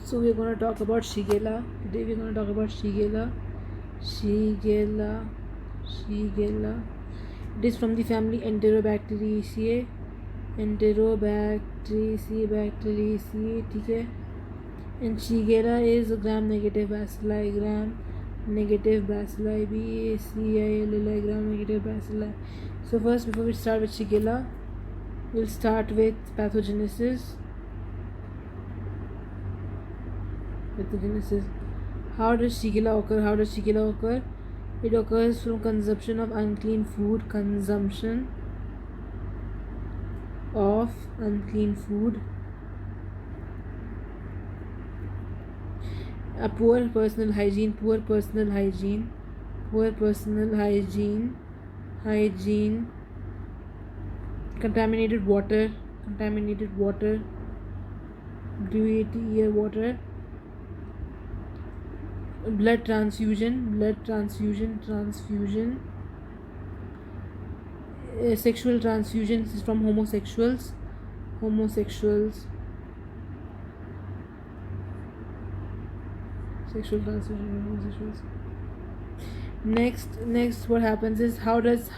So we're going to talk about Shigella. Today we're going to talk about Shigella. Shigella. It is from the family Enterobacteriaceae. Bacteriaceae, ठीक है. And Shigella is gram-negative bacilli, gram-negative bacilli, BACILLI, gram-negative bacilli. So first, before we start with Shigella, we'll start with pathogenesis. How does Shigella occur? It occurs from consumption of unclean food. A poor personal hygiene, contaminated water, dirty water, blood transfusion, sexual transfusion from homosexuals. Sexual transfusion from homosexuals. Next, what happens is how does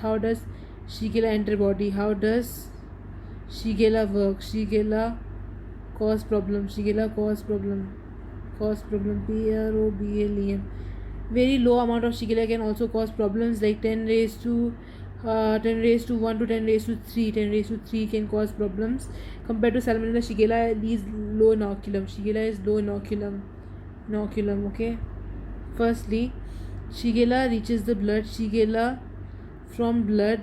Shigella enter body? How does Shigella work? Shigella cause problem. PROBLEM. Very low amount of Shigella can also cause problems, like 10 raised to 1 to 10 raised to 3. 10 raised to 3 can cause problems. Compared to Salmonella, Shigella is low inoculum. Okay. Firstly, Shigella reaches the blood. Shigella from blood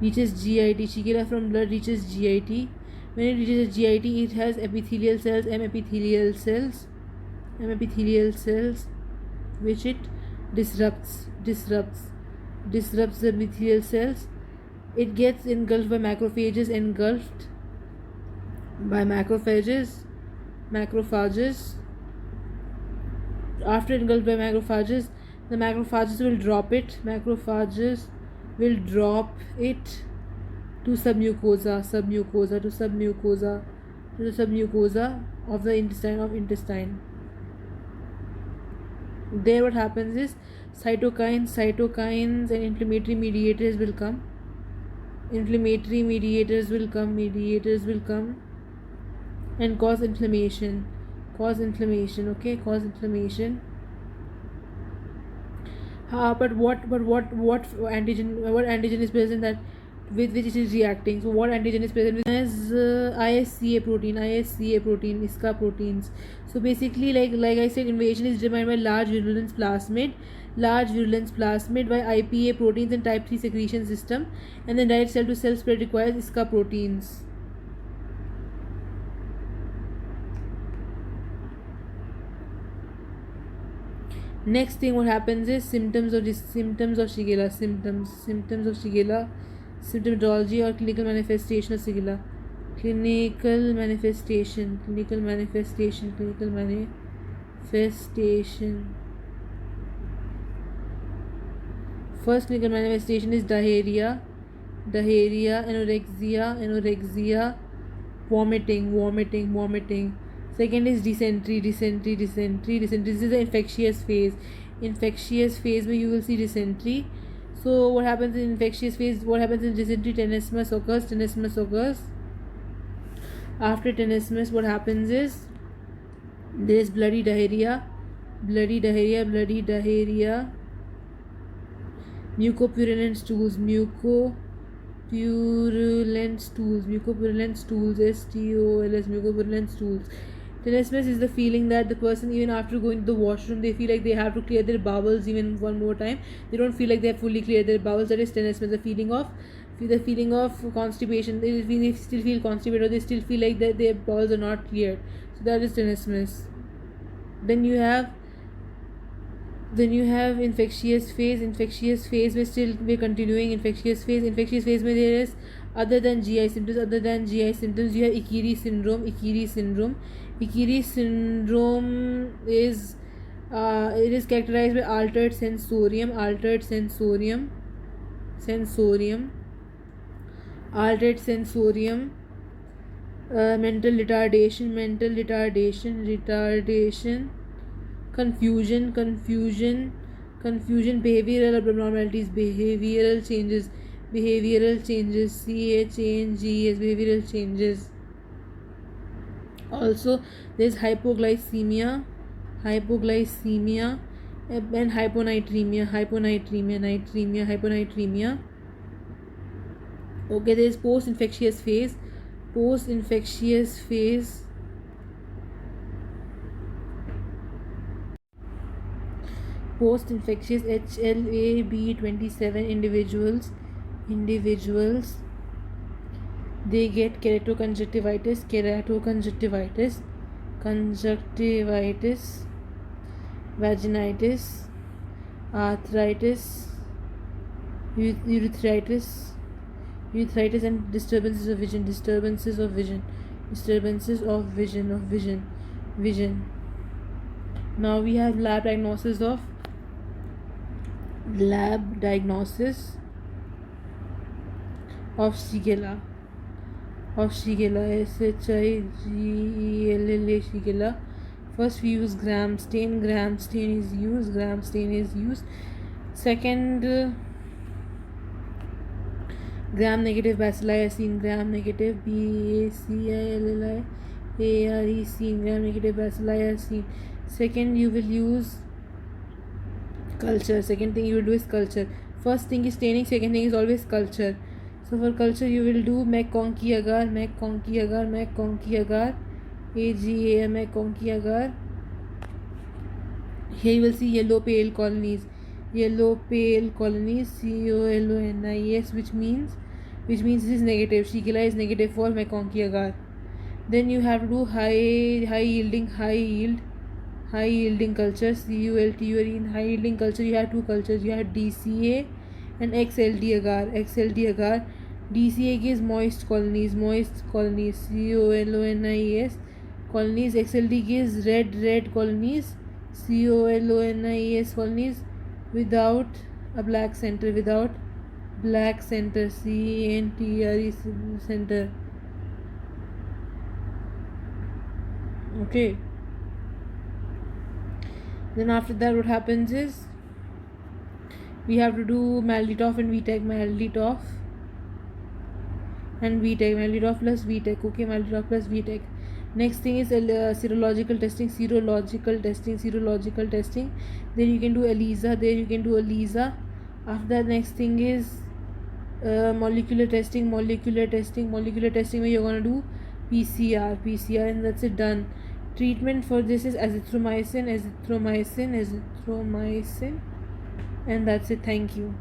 reaches GIT. Shigella from blood reaches GIT. When it reaches GIT, it has epithelial cells, M epithelial cells, which it disrupts the epithelial cells. It gets engulfed by macrophages. After engulfed by macrophages, the macrophages will drop it to submucosa of the intestine. There what happens is cytokines and inflammatory mediators will come. And cause inflammation. But what antigen is present that with which it is reacting? So what antigen is present with as ISCA protein, ISCA proteins. So basically, like I said, invasion is determined by large virulence plasmid by IPA proteins and type 3 secretion system, and then direct cell to cell spread requires ISCA proteins. Next thing what happens is symptoms of Shigella. Symptomatology or clinical manifestation of Shigella. Clinical manifestation. First clinical manifestation is diarrhea, anorexia, vomiting. Second is dysentery. This is the infectious phase where you will see dysentery. So what happens in infectious phase? What happens in dysentery? Tenesmus occurs. After tenesmus, what happens is there is bloody diarrhea, mucopurulent stools, STOOLs, mucopurulent stools. Tenesmus is the feeling that the person, even after going to the washroom, they feel like they have to clear their bowels even one more time. They don't feel like they have fully cleared their bowels. That is tenesmus. The feeling of constipation. They still feel constipated, or they still feel like that their bowels are not cleared. So that is tenesmus. Then you have infectious phase. We're continuing infectious phase where there is other than GI symptoms, you have Ikiri syndrome. Ikiri syndrome is it is characterized by altered sensorium, mental retardation, confusion, behavioral abnormalities, behavioral changes, CHANGES, behavioral changes. Also, there's hypoglycemia, and hyponatremia. Okay, there's post-infectious phase, post-infectious HLA-B27 individuals, they get keratoconjunctivitis, vaginitis, arthritis, urethritis, and disturbances of vision. Now we have lab diagnosis of Shigella, Shigella. First we use gram stain is used. Second, gram negative bacilli, gram negative BACILLI gram negative bacilli. Second, you will use culture. Second thing you will do is culture. First thing is staining, second thing is always culture. So for culture you will do McConkey agar, AGA McConkey agar. Here you will see yellow pale colonies, COLONIS, which means this is negative. Shigella is negative for McConkey agar. Then you have to do high yielding culture, CULT. In high yielding culture you have two cultures, you have DCA and XLD agar. DCA gives moist colonies, COLONIS colonies. XLD gives red colonies, COLONIS colonies, without a black center, CNTRE center. Okay. Then after that what happens is we have to do Maladitov and VTEC, Maladitov plus VTEC. Okay, Maladitov plus VTEC. Next thing is serological testing. Then you can do ELISA. After that, next thing is molecular testing where you're going to do PCR, and that's it, done. Treatment for this is azithromycin, and that's it. Thank you.